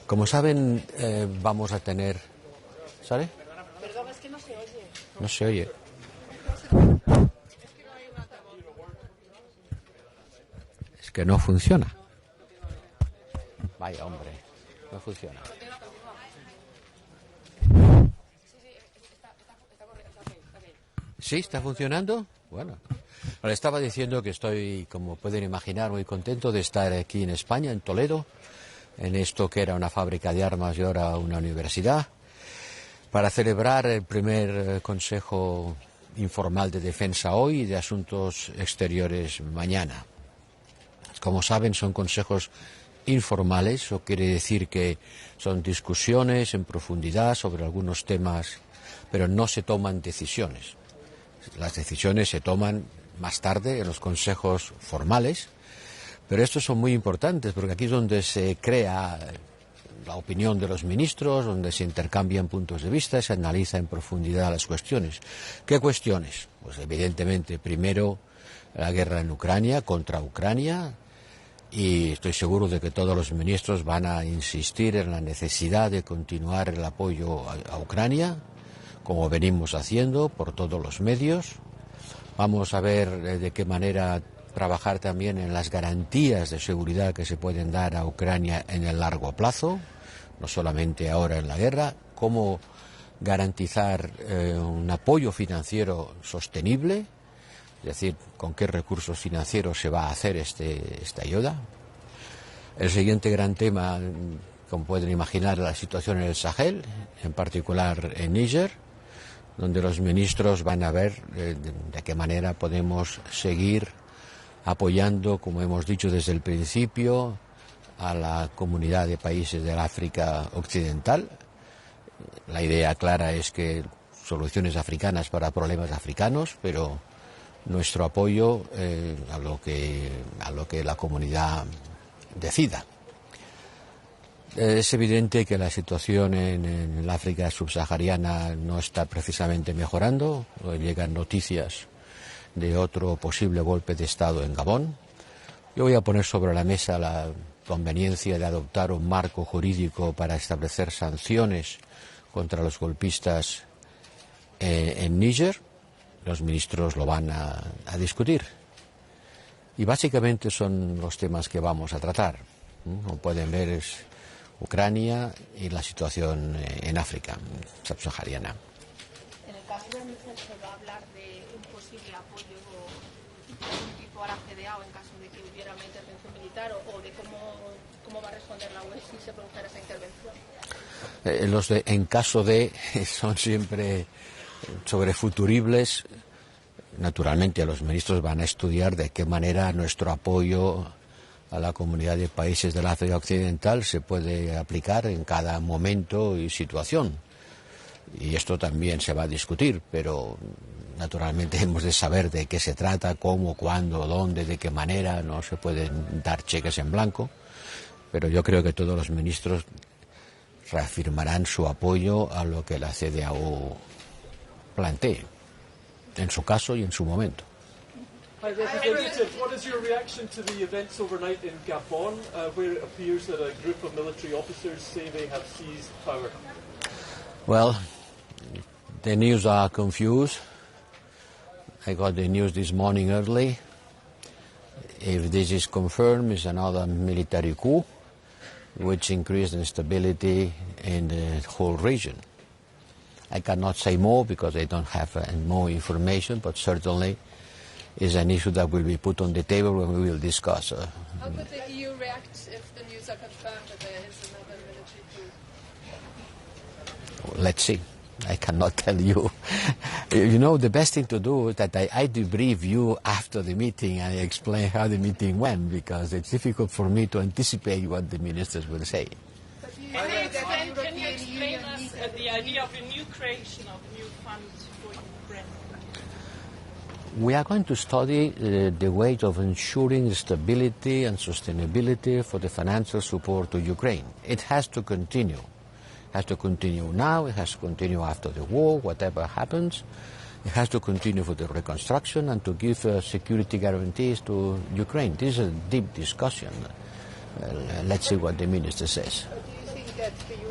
Como saben, vamos a tener... ¿Sale? Perdón, es que no se oye. No se oye. Es que no funciona. Vaya, hombre, no funciona. ¿Sí? ¿Está funcionando? Bueno. Le estaba diciendo que estoy, como pueden imaginar, muy contento de estar aquí en España, en Toledo, en esto que era una fábrica de armas y ahora una universidad, para celebrar el primer Consejo Informal de Defensa hoy y de Asuntos Exteriores mañana. Como saben, son consejos informales, eso quiere decir que son discusiones en profundidad sobre algunos temas, pero no se toman decisiones. Las decisiones se toman más tarde en los consejos formales, pero estos son muy importantes porque aquí es donde se crea la opinión de los ministros, donde se intercambian puntos de vista, se analiza en profundidad las cuestiones. ¿Qué cuestiones? Pues evidentemente, primero, la guerra en Ucrania, contra Ucrania, y estoy seguro de que todos los ministros van a insistir en la necesidad de continuar el apoyo a Ucrania, como venimos haciendo por todos los medios. Vamos a ver de qué manera trabajar también en las garantías de seguridad que se pueden dar a Ucrania en el largo plazo, no solamente ahora en la guerra, cómo garantizar un apoyo financiero sostenible, es decir, con qué recursos financieros se va a hacer esta ayuda. El siguiente gran tema, como pueden imaginar, la situación en el Sahel, en particular en Níger, donde los ministros van a ver de qué manera podemos seguir apoyando, como hemos dicho desde el principio, a la comunidad de países del África Occidental. La idea clara es que soluciones africanas para problemas africanos, pero nuestro apoyo a lo que la comunidad decida. Es evidente que la situación en el África subsahariana no está precisamente mejorando. Llegan noticias de otro posible golpe de Estado en Gabón. Yo voy a poner sobre la mesa la conveniencia de adoptar un marco jurídico para establecer sanciones contra los golpistas en Níger. Los ministros lo van a discutir. Y básicamente son los temas que vamos a tratar. Como pueden ver, es Ucrania y la situación en África subsahariana. En el caso de Níger se va a hablar de un posible apoyo tipo a la CDAO en caso de que hubiera una intervención militar o de cómo va a responder la UE si se produjera esa intervención. Los de en caso de son siempre sobrefuturibles. Naturalmente los ministros van a estudiar de qué manera nuestro apoyo a la comunidad de países del África Occidental se puede aplicar en cada momento y situación. Y esto también se va a discutir, pero naturalmente hemos de saber de qué se trata, cómo, cuándo, dónde, de qué manera. No se pueden dar cheques en blanco, pero yo creo que todos los ministros reafirmarán su apoyo a lo que la CHIO plantee, en su caso y en su momento. Hi, Representative. What is your reaction to the events overnight in Gabon, where it appears that a group of military officers say they have seized power? Well, the news are confused. I got the news this morning early. If this is confirmed, it's another military coup, which increased instability in the whole region. I cannot say more because I don't have more information, but certainly is an issue that will be put on the table when we will discuss. How could the EU react if the news are confirmed that there is another military coup? Let's see. I cannot tell you. You know, the best thing to do is that I debrief you after the meeting and I explain how the meeting went, because it's difficult for me to anticipate what the ministers will say. Can you explain us the idea of a new creation of a new fund for Ukraine? We are going to study the way of ensuring stability and sustainability for the financial support to Ukraine. It has to continue. It has to continue now, it has to continue after the war, whatever happens. It has to continue for the reconstruction and to give security guarantees to Ukraine. This is a deep discussion. Let's see what the minister says. Do you think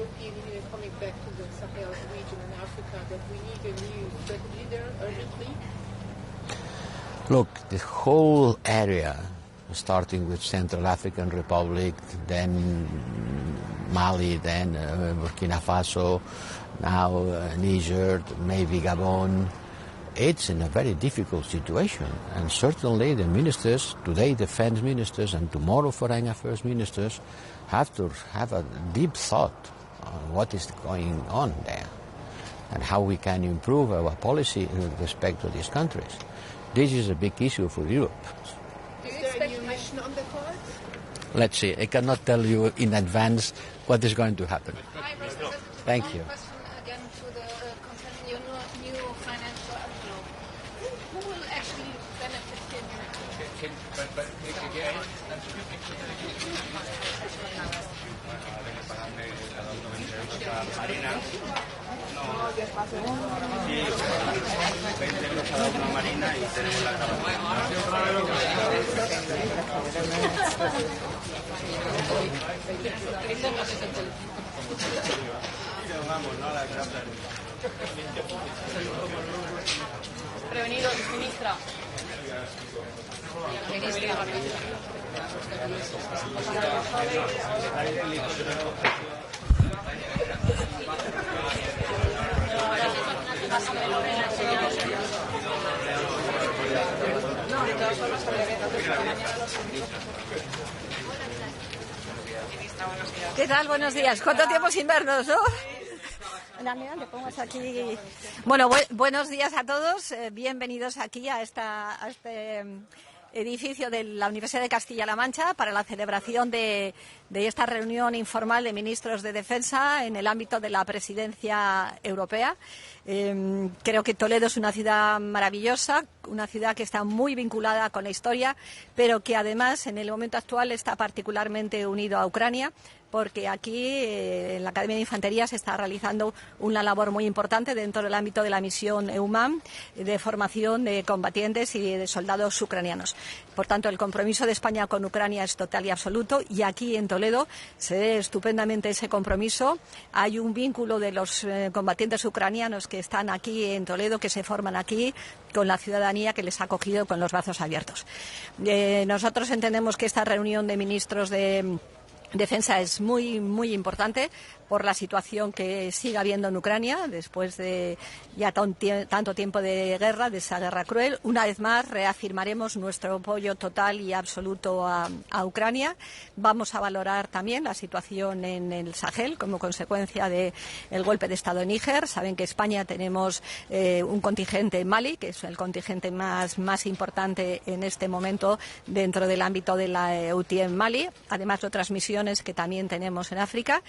European Union coming back to the Sahel region in Africa that we need a new strategy there urgently? Look, the whole area, starting with Central African Republic, then Mali, then Burkina Faso, now Niger, maybe Gabon, it's in a very difficult situation. And certainly the ministers, today defense ministers and tomorrow foreign affairs ministers, have to have a deep thought on what is going on there and how we can improve our policy with respect to these countries. This is a big issue for Europe. Is there a new mission on the cards? Let's see. I cannot tell you in advance what is going to happen. Thank you. Question again to the concerning your new financial outlook. Who will actually benefit from Prevenido, ministra. ¿Qué tal? Buenos días. ¿Cuánto tiempo sin vernos, no? Mira, te pongas aquí. Bueno, buenos días a todos. Bienvenidos aquí a este edificio de la Universidad de Castilla-La Mancha para la celebración de esta reunión informal de ministros de Defensa en el ámbito de la presidencia europea. Creo que Toledo es una ciudad maravillosa, una ciudad que está muy vinculada con la historia, pero que además en el momento actual está particularmente unido a Ucrania, porque aquí en la Academia de Infantería se está realizando una labor muy importante dentro del ámbito de la misión EUMAM de formación de combatientes y de soldados ucranianos. Por tanto, el compromiso de España con Ucrania es total y absoluto, y aquí en Toledo se ve estupendamente ese compromiso. Hay un vínculo de los combatientes ucranianos que están aquí en Toledo, que se forman aquí, con la ciudadanía que les ha acogido con los brazos abiertos. Nosotros entendemos que esta reunión de ministros de Defensa es muy, muy importante por la situación que sigue habiendo en Ucrania después de ya tanto tiempo de guerra, de esa guerra cruel. Una vez más reafirmaremos nuestro apoyo total y absoluto a Ucrania. Vamos a valorar también la situación en el Sahel como consecuencia del golpe de Estado en Níger. Saben que España tenemos un contingente en Mali, que es el contingente más importante en este momento dentro del ámbito de la EUTM en Mali, además de otras misiones que también tenemos en África.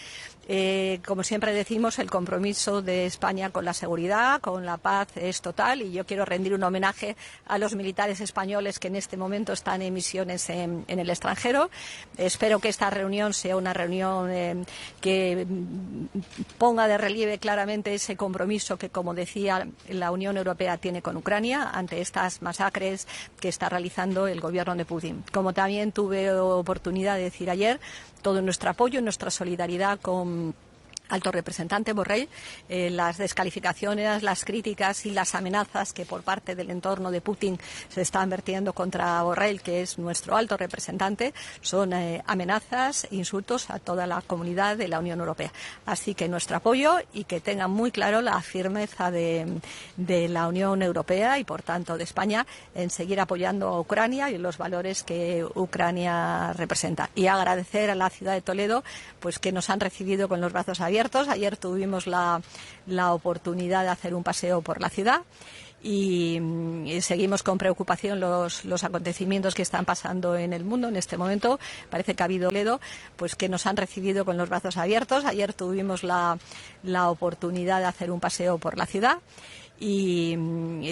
Como siempre decimos, el compromiso de España con la seguridad, con la paz, es total, y yo quiero rendir un homenaje a los militares españoles que en este momento están en misiones en el extranjero. Espero que esta reunión sea una reunión que ponga de relieve claramente ese compromiso que, como decía, la Unión Europea tiene con Ucrania ante estas masacres que está realizando el gobierno de Putin. Como también tuve oportunidad de decir ayer, todo nuestro apoyo y nuestra solidaridad con alto representante Borrell, las descalificaciones, las críticas y las amenazas que por parte del entorno de Putin se están vertiendo contra Borrell, que es nuestro alto representante, son amenazas, insultos a toda la comunidad de la Unión Europea. Así que nuestro apoyo, y que tengan muy claro la firmeza de la Unión Europea y por tanto de España en seguir apoyando a Ucrania y los valores que Ucrania representa. Y agradecer a la ciudad de Toledo pues que nos han recibido con los brazos abiertos. Ayer tuvimos la oportunidad de hacer un paseo por la ciudad y seguimos con preocupación los acontecimientos que están pasando en el mundo en este momento. Parece que ha habido Toledo pues que nos han recibido con los brazos abiertos. Ayer tuvimos la oportunidad de hacer un paseo por la ciudad y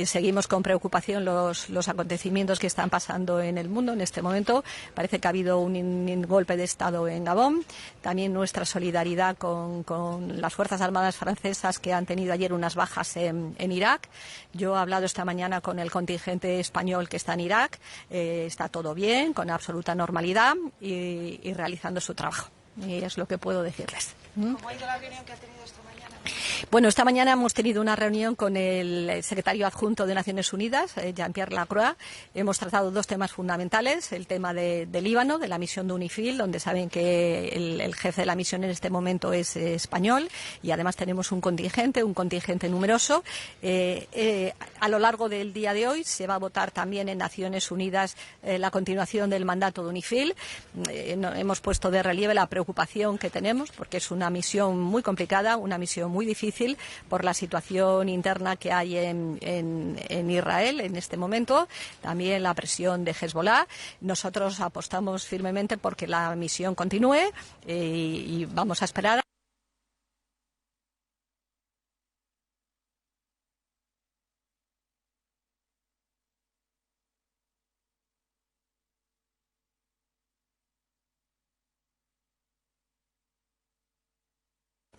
seguimos con preocupación los acontecimientos que están pasando en el mundo en este momento. Parece que ha habido un golpe de Estado en Gabón. También nuestra solidaridad con las Fuerzas Armadas francesas, que han tenido ayer unas bajas en Irak. Yo he hablado esta mañana con el contingente español que está en Irak. Está todo bien, con absoluta normalidad y realizando su trabajo. Y es lo que puedo decirles. ¿Cómo ha ido la reunión que ha tenido esta mañana? Bueno, esta mañana hemos tenido una reunión con el secretario adjunto de Naciones Unidas, Jean-Pierre Lacroix. Hemos tratado dos temas fundamentales, el tema de Líbano, de la misión de UNIFIL, donde saben que el jefe de la misión en este momento es español, y además tenemos un contingente numeroso. A lo largo del día de hoy se va a votar también en Naciones Unidas la continuación del mandato de UNIFIL. Hemos puesto de relieve la preocupación que tenemos, porque es una misión muy complicada, una misión muy difícil por la situación interna que hay en Israel en este momento, también la presión de Hezbollah. Nosotros apostamos firmemente porque la misión continúe y vamos a esperar.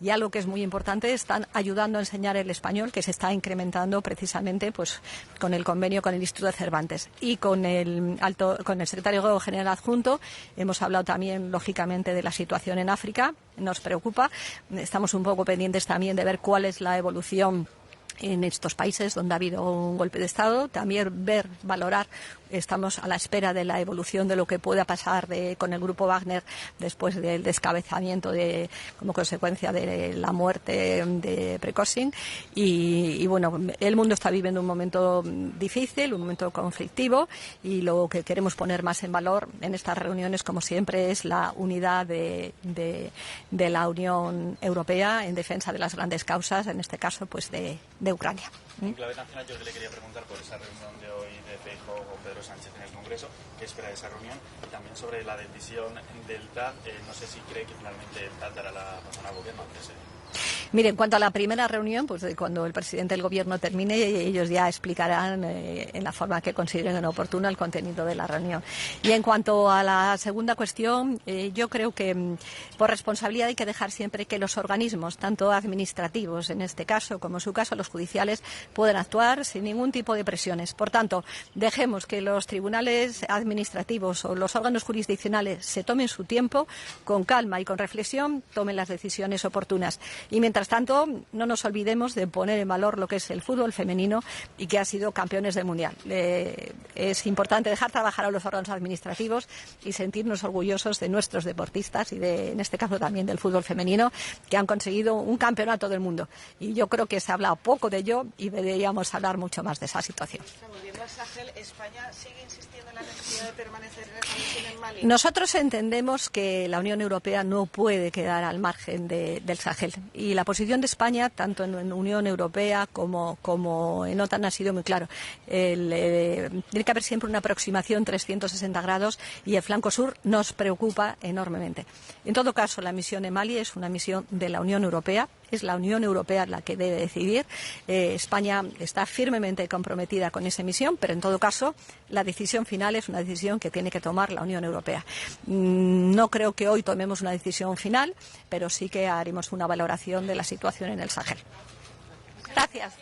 Y algo que es muy importante, están ayudando a enseñar el español, que se está incrementando precisamente pues con el convenio con el Instituto de Cervantes. Y con el secretario general adjunto hemos hablado también, lógicamente, de la situación en África. Nos preocupa. Estamos un poco pendientes también de ver cuál es la evolución en estos países donde ha habido un golpe de Estado. También valorar. Estamos a la espera de la evolución de lo que pueda pasar con el grupo Wagner después del descabezamiento como consecuencia de la muerte de Prigozhin. Y bueno, el mundo está viviendo un momento difícil, un momento conflictivo, y lo que queremos poner más en valor en estas reuniones, como siempre, es la unidad de la Unión Europea en defensa de las grandes causas, en este caso pues de Ucrania. En clave nacional, yo le quería preguntar por esa reunión de hoy de Feijóo con Pedro Sánchez en el Congreso, ¿qué espera de esa reunión? Y también sobre la decisión del TAD, no sé si cree que finalmente el TAD dará la razón al gobierno ante ese. Mire, en cuanto a la primera reunión, pues cuando el presidente del Gobierno termine, ellos ya explicarán en la forma que consideren oportuna el contenido de la reunión. Y en cuanto a la segunda cuestión, yo creo que por responsabilidad hay que dejar siempre que los organismos, tanto administrativos en este caso como en su caso los judiciales, puedan actuar sin ningún tipo de presiones. Por tanto, dejemos que los tribunales administrativos o los órganos jurisdiccionales se tomen su tiempo, con calma y con reflexión, tomen las decisiones oportunas. Y mientras tanto, no nos olvidemos de poner en valor lo que es el fútbol femenino y que ha sido campeones del Mundial. Es importante dejar trabajar a los órganos administrativos y sentirnos orgullosos de nuestros deportistas y en este caso también del fútbol femenino, que han conseguido un campeonato del mundo. Y yo creo que se ha hablado poco de ello y deberíamos hablar mucho más de esa situación. Volviendo al Sahel, ¿España sigue insistiendo en la necesidad de permanecer en esa misión en Mali? Nosotros entendemos que la Unión Europea no puede quedar al margen del Sahel. Y la posición de España, tanto en Unión Europea como en OTAN, ha sido muy claro. Tiene que haber siempre una aproximación 360 grados y el flanco sur nos preocupa enormemente. En todo caso, la misión en Mali es una misión de la Unión Europea. Es la Unión Europea la que debe decidir. España está firmemente comprometida con esa misión, pero en todo caso la decisión final es una decisión que tiene que tomar la Unión Europea. No creo que hoy tomemos una decisión final, pero sí que haremos una valoración de la situación en el Sahel. Gracias.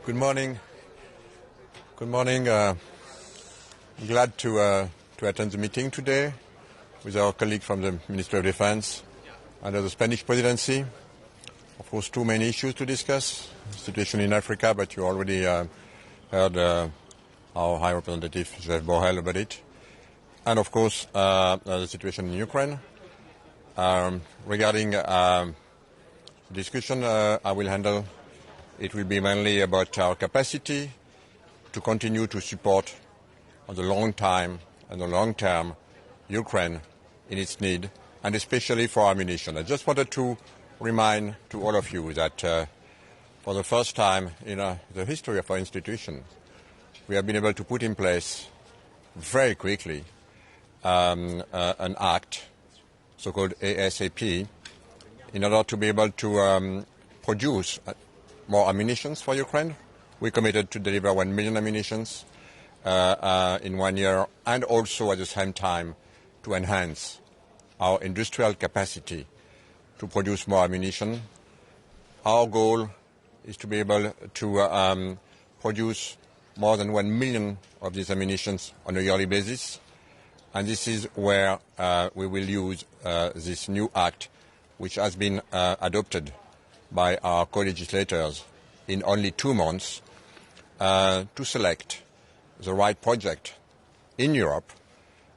Good morning. Good morning. I'm glad to attend the meeting today with our colleague from the Ministry of Defense under the Spanish presidency. Of course, two main issues to discuss: the situation in Africa, but you already heard our High Representative Joseph Borrell about it, and of course the situation in Ukraine. Regarding discussion I will handle, it will be mainly about our capacity to continue to support on the long time and the long term Ukraine in its need, and especially for ammunition. I just wanted to remind to all of you that for the first time in the history of our institution, we have been able to put in place very quickly an act, so-called ASAP, in order to be able to produce more ammunition for Ukraine. We committed to deliver 1 million ammunitions in 1 year, and also at the same time to enhance our industrial capacity to produce more ammunition. Our goal is to be able to produce more than 1 million of these ammunitions on a yearly basis, and this is where we will use this new act, which has been adopted by our co-legislators in only 2 months, to select the right project in Europe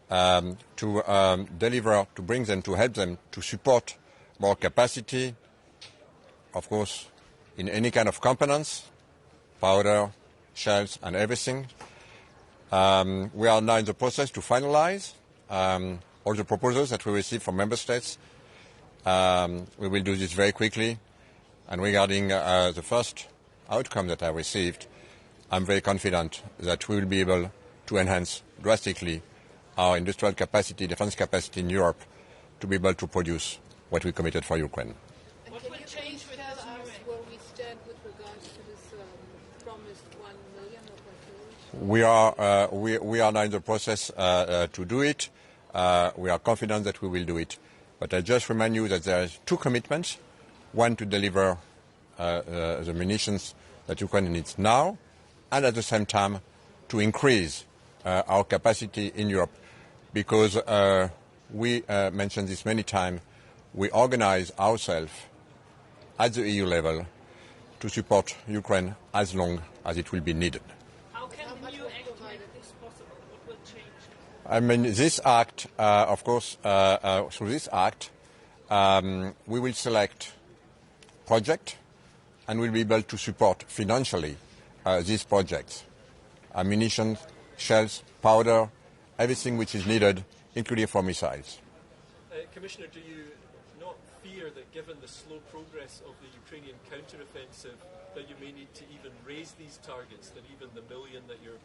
to deliver, to bring them, to help them to support more capacity, of course, in any kind of components, powder, shells and everything. We are now in the process to finalize all the proposals that we received from member states. We will do this very quickly. And regarding the first outcome that I received, I'm very confident that we will be able to enhance drastically our industrial capacity, defense capacity in Europe, to be able to produce what we committed for Ukraine. And can you change with us where we stand with regards to this promised 1 million of materials? We are now in the process to do it. We are confident that we will do it. But I just remind you that there are 2 commitments. One, to deliver the munitions that Ukraine needs now, and at the same time to increase our capacity in Europe, because we mentioned this many times, we organize ourselves at the EU level to support Ukraine as long as it will be needed. How can the new act make this possible? What will change? I mean, this act, of course, through this act, we will select project and will be able to support financially these projects. Ammunition, shells, powder, everything which is needed, including for missiles. Commissioner, do you not fear that given the slow progress of the Ukrainian counter-offensive that you may need to even raise these targets, that even the million that you're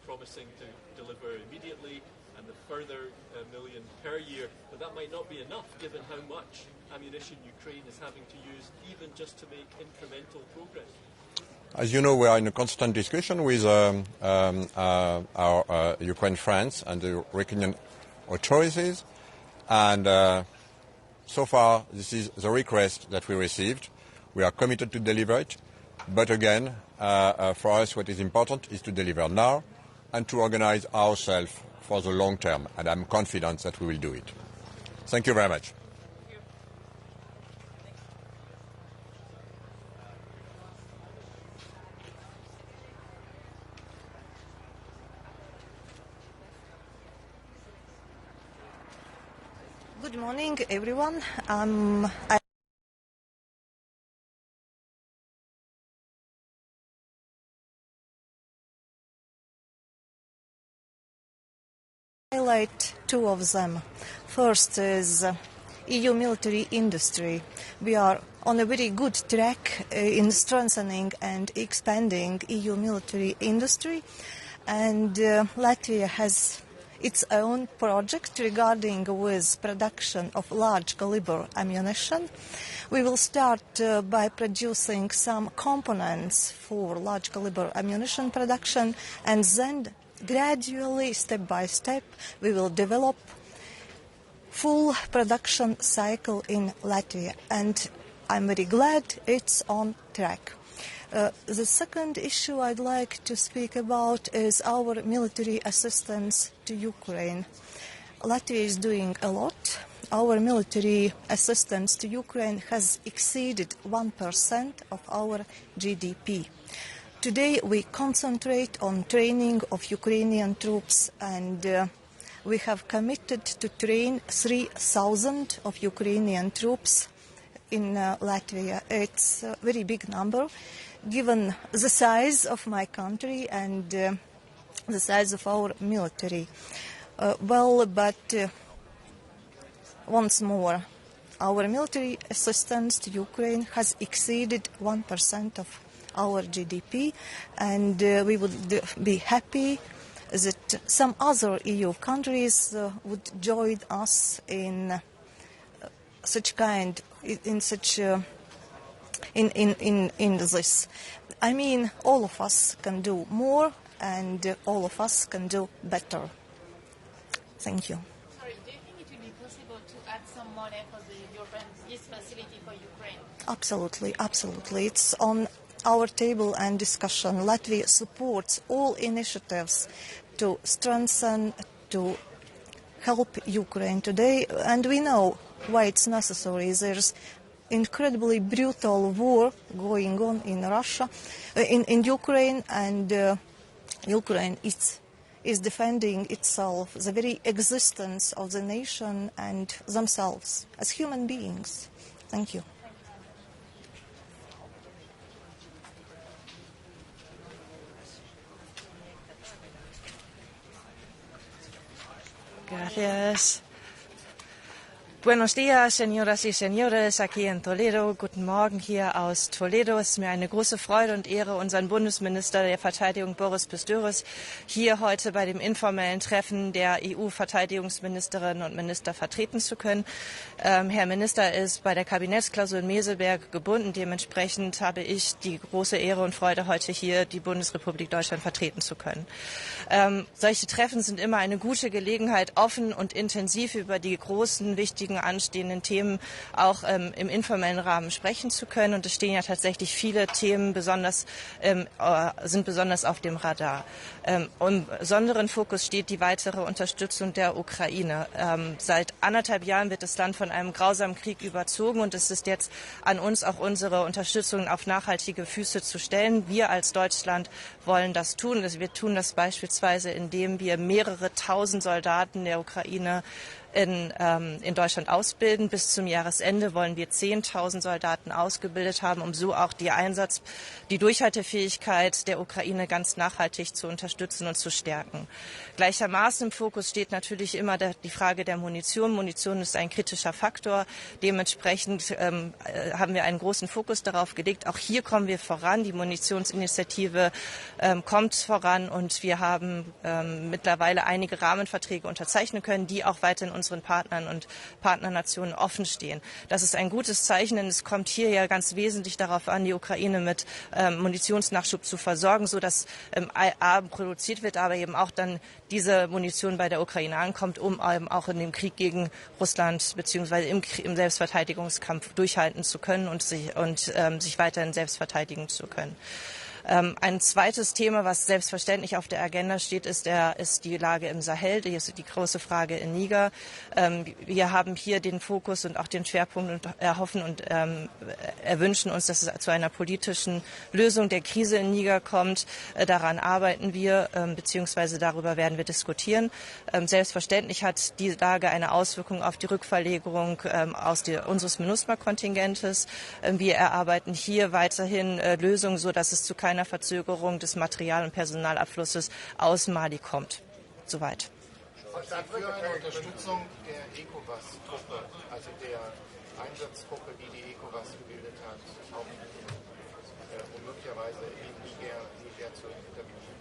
promising to deliver immediately and the further million per year, that might not be enough given how much ammunition Ukraine is having to use even just to make incremental progress? As you know, we are in a constant discussion with our Ukraine friends and the Ukrainian authorities, and so far this is the request that we received. We are committed to deliver it, but again, for us what is important is to deliver now and to organize ourselves for the long term, and I'm confident that we will do it. Thank you very much. Good morning, everyone. Highlight 2 of them. First is EU military industry. We are on a very good track in strengthening and expanding EU military industry, and Latvia has its own project regarding with production of large caliber ammunition. We will start by producing some components for large caliber ammunition production, and then gradually, step by step, we will develop full production cycle in Latvia, and I'm very glad it's on track. The second issue I'd like to speak about is our military assistance to Ukraine. Latvia is doing a lot. Our military assistance to Ukraine has exceeded 1% of our GDP. Today we concentrate on training of Ukrainian troops, and we have committed to train 3,000 of Ukrainian troops in Latvia. It's a very big number, given the size of my country and the size of our military. But once more, our military assistance to Ukraine has exceeded 1% of our GDP, and we would be happy that some other EU countries would join us in this. I mean, all of us can do more, and all of us can do better. Thank you. Sorry, do you think it will be possible to add some money for the European Peace Facility for Ukraine? Absolutely, absolutely. It's on our table and discussion. Latvia supports all initiatives to strengthen, to help Ukraine today, and we know why it's necessary. There's incredibly brutal war going on in Russia, in Ukraine, and Ukraine is defending itself, the very existence of the nation and themselves as human beings. Thank you. Gracias. Buenos días, señoras y señores, aquí en Toledo. Guten Morgen hier aus Toledo. Es ist mir eine große Freude und Ehre, unseren Bundesminister der Verteidigung Boris Pistorius hier heute bei dem informellen Treffen der EU-Verteidigungsministerinnen und Minister vertreten zu können. Herr Minister ist bei der Kabinettsklausur in Meseberg gebunden. Dementsprechend habe ich die große Ehre und Freude, heute hier die Bundesrepublik Deutschland vertreten zu können. Solche Treffen sind immer eine gute Gelegenheit, offen und intensiv über die großen, wichtigen anstehenden Themen auch im informellen Rahmen sprechen zu können. Und es stehen ja tatsächlich viele Themen sind besonders auf dem Radar. Im besonderen Fokus steht die weitere Unterstützung der Ukraine. Seit 1,5 Jahren wird das Land von einem grausamen Krieg überzogen und es ist jetzt an uns, auch unsere Unterstützung auf nachhaltige Füße zu stellen. Wir als Deutschland wollen das tun. Wir tun das beispielsweise, indem wir mehrere tausend Soldaten der Ukraine in Deutschland ausbilden. Bis zum Jahresende wollen wir 10.000 Soldaten ausgebildet haben, um so auch die Durchhaltefähigkeit der Ukraine ganz nachhaltig zu unterstützen und zu stärken. Gleichermaßen im Fokus steht natürlich immer die Frage der Munition. Munition ist ein kritischer Faktor. Dementsprechend haben wir einen großen Fokus darauf gelegt. Auch hier kommen wir voran. Die Munitionsinitiative kommt voran und wir haben mittlerweile einige Rahmenverträge unterzeichnen können, die auch weiterhin unseren Partnern und Partnernationen offen stehen. Das ist ein gutes Zeichen, denn es kommt hier ja ganz wesentlich darauf an, die Ukraine mit Munitionsnachschub zu versorgen, sodass produziert wird, aber eben auch dann diese Munition bei der Ukraine ankommt, um eben auch in dem Krieg gegen Russland bzw. im Selbstverteidigungskampf durchhalten zu können und sich weiterhin selbst verteidigen zu können. Ein zweites Thema, was selbstverständlich auf der Agenda steht, ist die Lage im Sahel, die große Frage in Niger. Wir haben hier den Fokus und auch den Schwerpunkt und erhoffen und erwünschen uns, dass es zu einer politischen Lösung der Krise in Niger kommt. Daran arbeiten wir, beziehungsweise darüber werden wir diskutieren. Selbstverständlich hat die Lage eine Auswirkung auf die Rückverlegung unseres MINUSMA-Kontingentes. Wir erarbeiten hier weiterhin Lösungen, sodass es zu keiner Verzögerung des Material- und Personalabflusses aus Mali kommt. Soweit. Für eine Unterstützung der ECOWAS-Truppe, also der Einsatzgruppe, die ECOWAS gebildet hat, auch um möglicherweise in Niger zu intervenieren?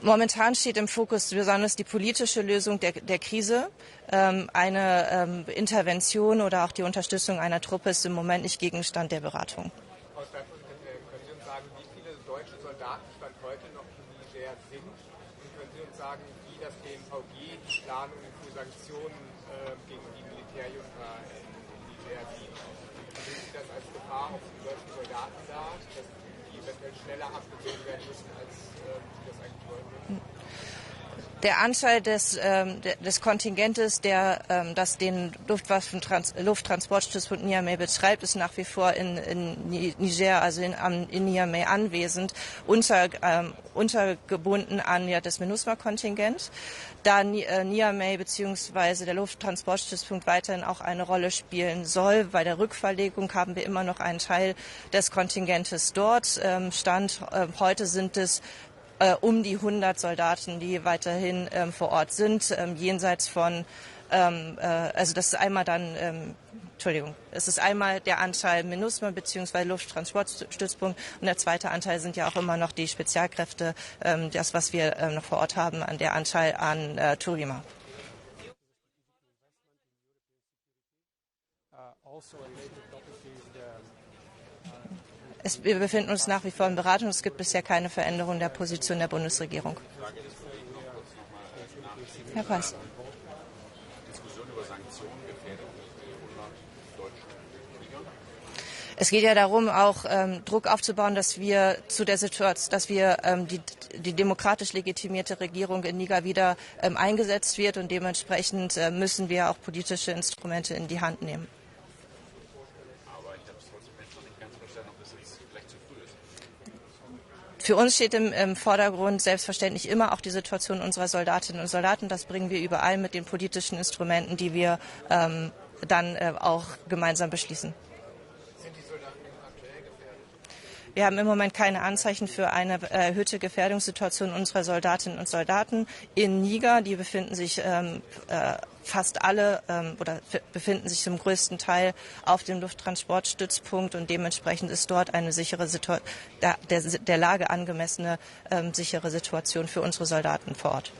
Momentan steht im Fokus besonders die politische Lösung der Krise. Eine Intervention oder auch die Unterstützung einer Truppe ist im Moment nicht Gegenstand der Beratung. Können Sie uns sagen, wie viele deutsche Soldaten Stand heute noch in Niger sind? Und können Sie uns sagen, wie das BMVG die Planung für Sanktionen gegen die Militärjunta in Niger sieht? Sehen Sie das als Gefahr auf die deutschen Soldaten da, dass die eventuell schneller abgezogen werden müssen, als Sie das eigentlich wollen würden? Der Anteil des Kontingentes, das den Lufttransportstützpunkt Niamey betreibt, ist nach wie vor in Niger, also in Niamey anwesend, untergebunden an das MINUSMA-Kontingent. Da Niamey bzw. der Lufttransportstützpunkt weiterhin auch eine Rolle spielen soll, bei der Rückverlegung haben wir immer noch einen Teil des Kontingentes dort. Heute sind es um die 100 Soldaten, die weiterhin vor Ort sind, jenseits von, also das ist einmal dann, es ist einmal der Anteil MINUSMA bzw. Lufttransportstützpunkt und der zweite Anteil sind ja auch immer noch die Spezialkräfte, das, was wir noch vor Ort haben, an der Anteil an Turima. Wir befinden uns nach wie vor in Beratung. Es gibt bisher keine Veränderung der Position der Bundesregierung. Herr Pass. Es geht ja darum, auch Druck aufzubauen, dass wir zu der Situation, dass wir die demokratisch legitimierte Regierung in Niger wieder eingesetzt wird und dementsprechend müssen wir auch politische Instrumente in die Hand nehmen. Für uns steht im Vordergrund selbstverständlich immer auch die Situation unserer Soldatinnen und Soldaten. Das bringen wir überein mit den politischen Instrumenten, die wir dann auch gemeinsam beschließen. Sind die Soldaten aktuell gefährdet? Wir haben im Moment keine Anzeichen für eine erhöhte Gefährdungssituation unserer Soldatinnen und Soldaten in Niger. Die befinden sich fast alle oder befinden sich zum größten Teil auf dem Lufttransportstützpunkt und dementsprechend ist dort eine sichere der Lage angemessene sichere Situation für unsere Soldaten vor Ort.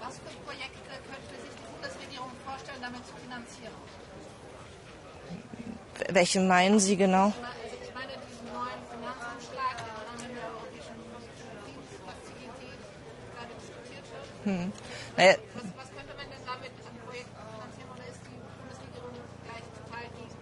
Was für Projekte könnte sich die Bundesregierung vorstellen, damit zu finanzieren? Welche meinen Sie genau? Ich meine diesen neuen Finanzumschlag, der im Rahmen der europäischen Friedensfazilität gerade diskutiert wird. Was könnte man denn damit an Projekten finanzieren oder ist die Bundesregierung gleich total gegen?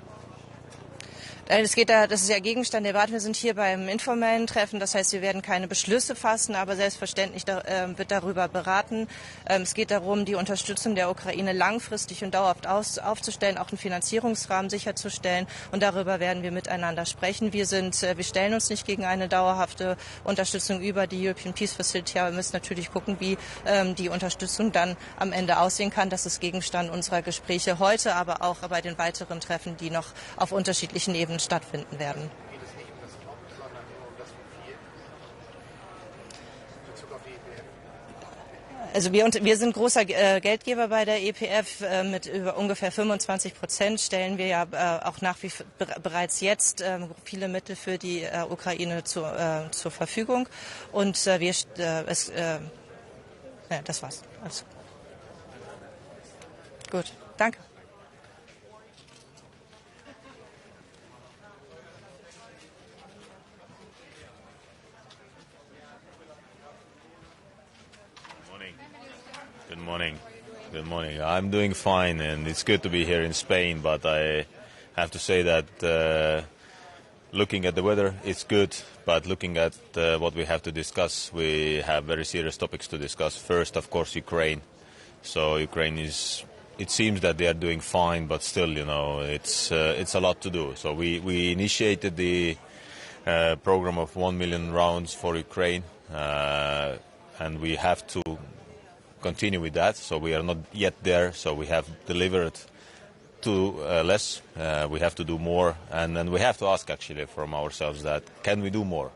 Das ist ja Gegenstand der Debatte. Wir sind hier beim informellen Treffen. Das heißt, wir werden keine Beschlüsse fassen, aber selbstverständlich wird darüber beraten. Es geht darum, die Unterstützung der Ukraine langfristig und dauerhaft aufzustellen, auch einen Finanzierungsrahmen sicherzustellen. Und darüber werden wir miteinander sprechen. Wir stellen uns nicht gegen eine dauerhafte Unterstützung über die European Peace Facility, aber wir müssen natürlich gucken, wie die Unterstützung dann am Ende aussehen kann. Das ist Gegenstand unserer Gespräche heute, aber auch bei den weiteren Treffen, die noch auf unterschiedlichen Ebenen stattfinden werden. Geht es nicht um das Top, sondern nur um das Profil in Bezug auf die EPF? Also wir sind großer Geldgeber bei der EPF. Mit über ungefähr 25% stellen wir ja auch bereits jetzt viele Mittel für die Ukraine zur Verfügung. Und das war's. Also. Gut, danke. Good morning. Good morning. I'm doing fine, and it's good to be here in Spain. But I have to say that looking at the weather, it's good. But looking at what we have to discuss, we have very serious topics to discuss. First, of course, Ukraine. So Ukraine is. It seems that they are doing fine, but still, it's a lot to do. So we initiated the program of 1 million rounds for Ukraine, and we have to continue with that. So we are not yet there. So we have delivered less. We have to do more, and then we have to ask actually from ourselves that can we do more?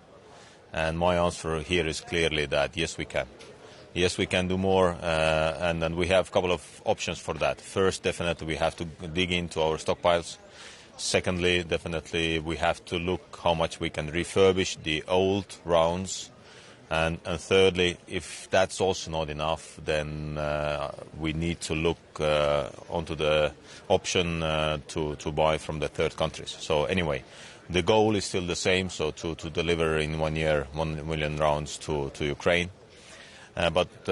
And my answer here is clearly that yes, we can. Yes, we can do more, and then we have a couple of options for that. First, definitely we have to dig into our stockpiles. Secondly, definitely we have to look how much we can refurbish the old rounds. And thirdly, if that's also not enough, then we need to look onto the option to buy from the third countries. So anyway, the goal is still the same, so to deliver in 1 year 1 million rounds to Ukraine. But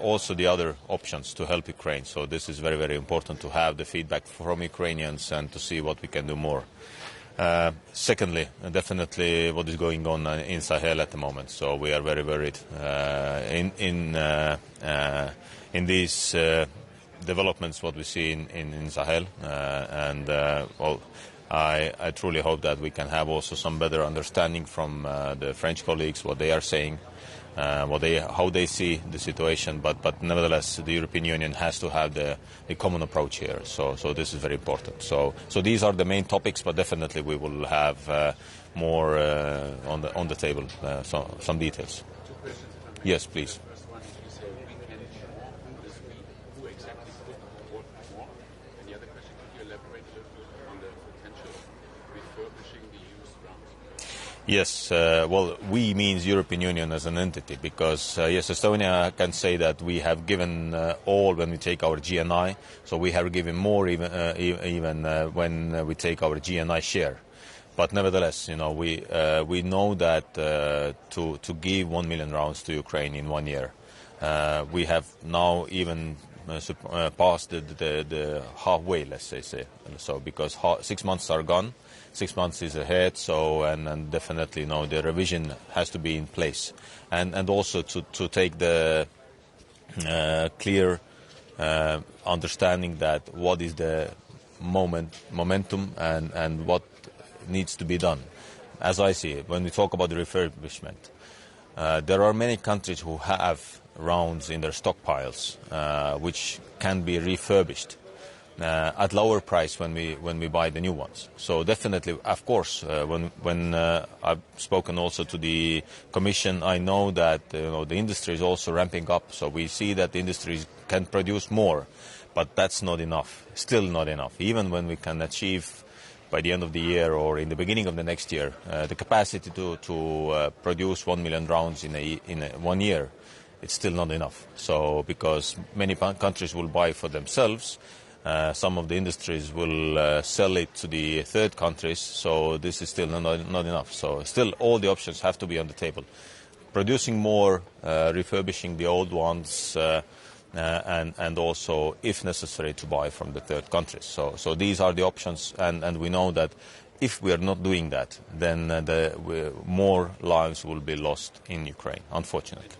also the other options to help Ukraine. So this is very, very important to have the feedback from Ukrainians and to see what we can do more. Secondly, definitely what is going on in Sahel at the moment. So we are very worried in these developments what we see in Sahel, and I truly hope that we can have also some better understanding from the French colleagues what they are saying, how they see the situation. But nevertheless, the European Union has to have the common approach here. So this is very important. So these are the main topics, but definitely we will have more on the table, some details. Yes, please. Yes, well, we means European Union as an entity, because yes, Estonia can say that we have given all when we take our GNI, so we have given more even when we take our GNI share. But nevertheless, we know that to give 1 million rounds to Ukraine in 1 year, we have now even passed the halfway, let's say. So because 6 months are gone. 6 months is ahead, so and definitely the revision has to be in place, and also to take the clear understanding that what is the momentum and what needs to be done. As I see it, when we talk about the refurbishment, there are many countries who have rounds in their stockpiles which can be refurbished at lower price when we buy the new ones. So definitely, of course, when I've spoken also to the Commission, I know that the industry is also ramping up. So we see that the industry can produce more, but that's not enough. Still not enough. Even when we can achieve by the end of the year or in the beginning of the next year the capacity to produce 1 million rounds in 1 year, it's still not enough. So because many countries will buy for themselves. Some of the industries will sell it to the third countries, so this is still not enough. So still all the options have to be on the table. Producing more, refurbishing the old ones, and also, if necessary, to buy from the third countries. So these are the options, and we know that if we are not doing that, then more lives will be lost in Ukraine, unfortunately.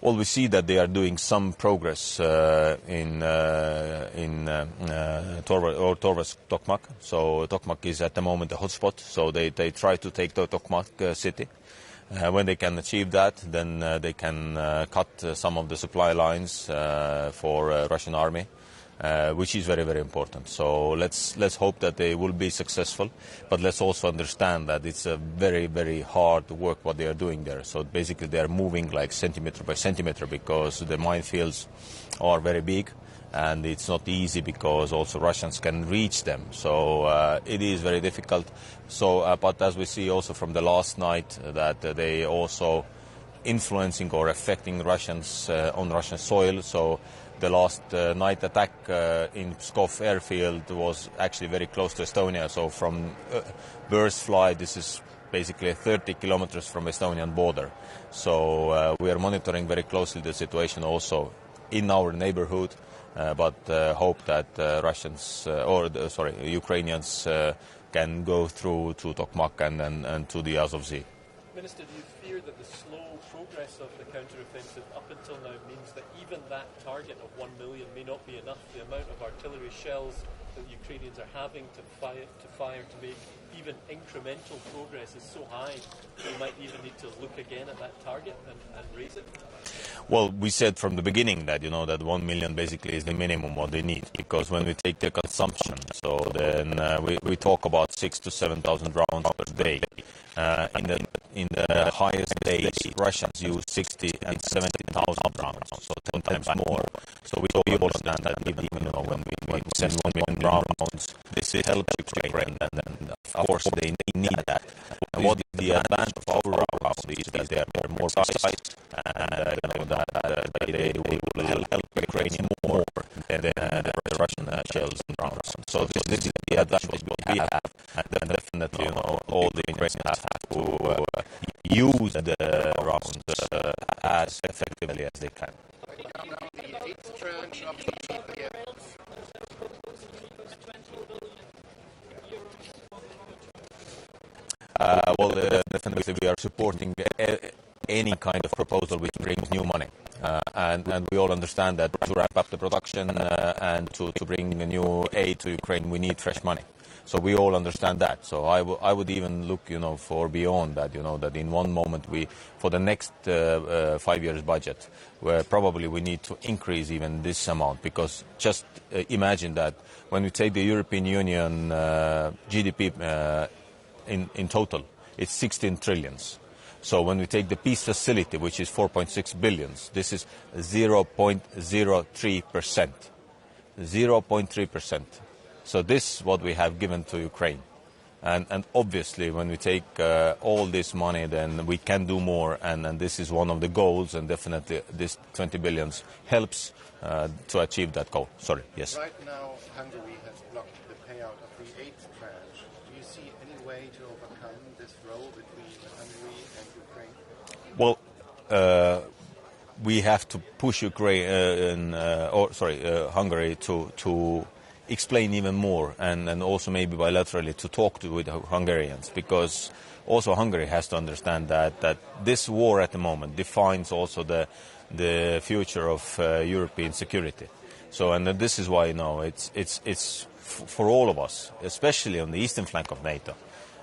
Well, we see that they are doing some progress in Torvas Tokmak. So Tokmak is at the moment a hotspot. So they try to take the Tokmak city. When they can achieve that, then they can cut some of the supply lines for Russian army, which is very, very important. So let's hope that they will be successful, but let's also understand that it's a very, very hard work what they are doing there. So basically they are moving like centimeter by centimeter because the minefields are very big, and it's not easy because also Russians can reach them. So it is very difficult. So, but as we see also from the last night, that they also influencing or affecting Russians on Russian soil. So the last night attack in Pskov airfield was actually very close to Estonia. So from birds fly, this is basically 30 kilometers from Estonian border. So we are monitoring very closely the situation also in our neighborhood, but hope that Ukrainians can go through to Tokmak and to the Azov Sea. Minister, do you fear that the slow progress of the counter-offensive up until now means that even that target of 1 million may not be enough? The amount of artillery shells that the Ukrainians are having to fire to make even incremental progress is so high, we might even need to look again at that target and raise it? Well, we said from the beginning that that 1 million basically is the minimum what they need, because when we take the consumption, so then we talk about 6,000 to 7,000 rounds per day. In the highest days, Russians use 60 and 70,000 rounds, so 10 times more. So we understand that even when we send 1 million rounds, this helps Ukraine, and of course they need that. And what is the advantage of our rounds? They are more precise, and that they will help Ukraine more than the Russian shells and rounds. So this is the advantage what we have, and then definitely all the Ukrainians have to use the rounds as effectively as they can. well, definitely we are supporting any kind of proposal which brings new money. And we all understand that to ramp up the production and to bring a new aid to Ukraine, we need fresh money. So we all understand that. So I would even look, for beyond that, that in one moment for the next 5 years budget, where probably we need to increase even this amount, because just imagine that when we take the European Union GDP in total, it's 16 trillions. So when we take the peace facility, which is 4.6 billion, this is 0.03%. 0.3%. So this is what we have given to Ukraine. And obviously, when we take all this money, then we can do more. And this is one of the goals. And definitely, this 20 billion helps to achieve that goal. Sorry, yes. Right now, Hungary has blocked the payout of the 8th tranche. Do you see any way to overcome this row between Hungary and Ukraine? Well, we have to push Hungary to explain even more, and also maybe bilaterally to talk with Hungarians, because also Hungary has to understand that this war at the moment defines also the future of European security. So, and this is why it's for all of us, especially on the eastern flank of NATO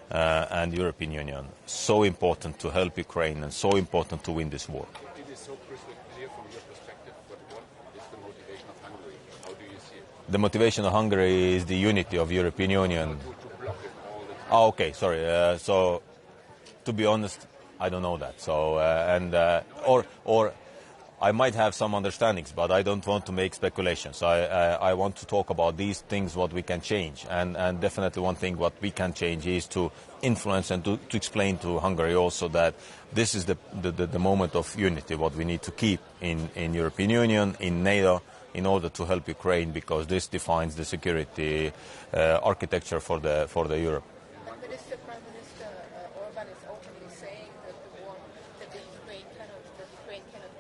and the European Union, so important to help Ukraine and so important to win this war. It is so crystal clear from your perspective, but what is the motivation of Hungary? How do you see it? The motivation of Hungary is the unity of European Union. To block it all the time. Oh, okay, sorry. So, to be honest, I don't know that. So, or I might have some understandings, but I don't want to make speculations. I want to talk about these things, what we can change. And definitely one thing what we can change is to influence and to explain to Hungary also that this is the moment of unity, what we need to keep in European Union, in NATO, in order to help Ukraine, because this defines the security architecture for the Europe. Prime Minister Orban is openly saying that Ukraine cannot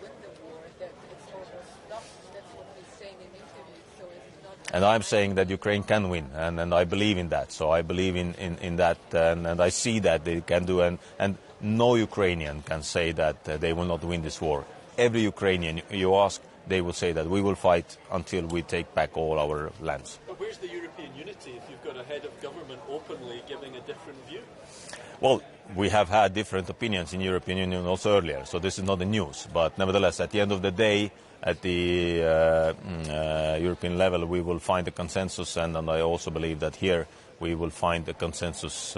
win the war, that it's almost lost. That's what he's saying in interviews. So it's not. And I'm saying that Ukraine can win, and I believe in that. So I believe in that, and I see that they can do, and no Ukrainian can say that they will not win this war. Every Ukrainian you ask, they will say that we will fight until we take back all our lands. But where's the European unity if you've got a head of government openly giving a different view? Well, we have had different opinions in European Union also earlier, so this is not the news. But nevertheless, at the end of the day, at the European level, we will find a consensus, and I also believe that here we will find a consensus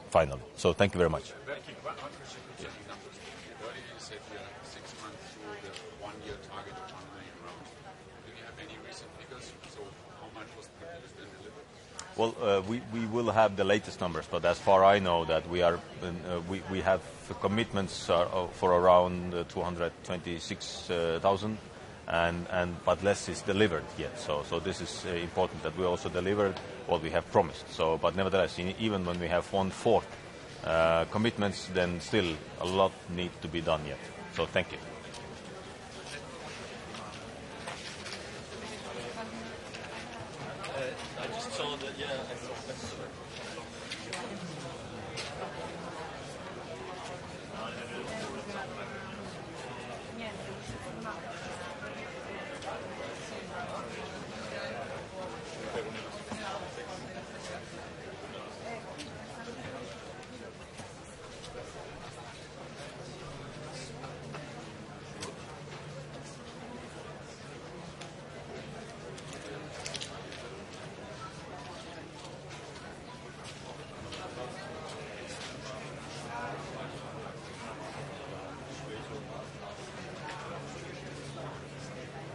finally. So thank you very much. Thank you. One question concerning numbers. Earlier you said we are 6 months through the one-year target of 1 million rounds. Do you have any recent figures? So how much was produced and delivered? Well, we will have the latest numbers, but as far I know that we have commitments for around 226,000, but less is delivered yet. So this is important that we also delivered what we have promised. So, but nevertheless, even when we have 1/4 commitments, then still a lot needs to be done yet. So thank you.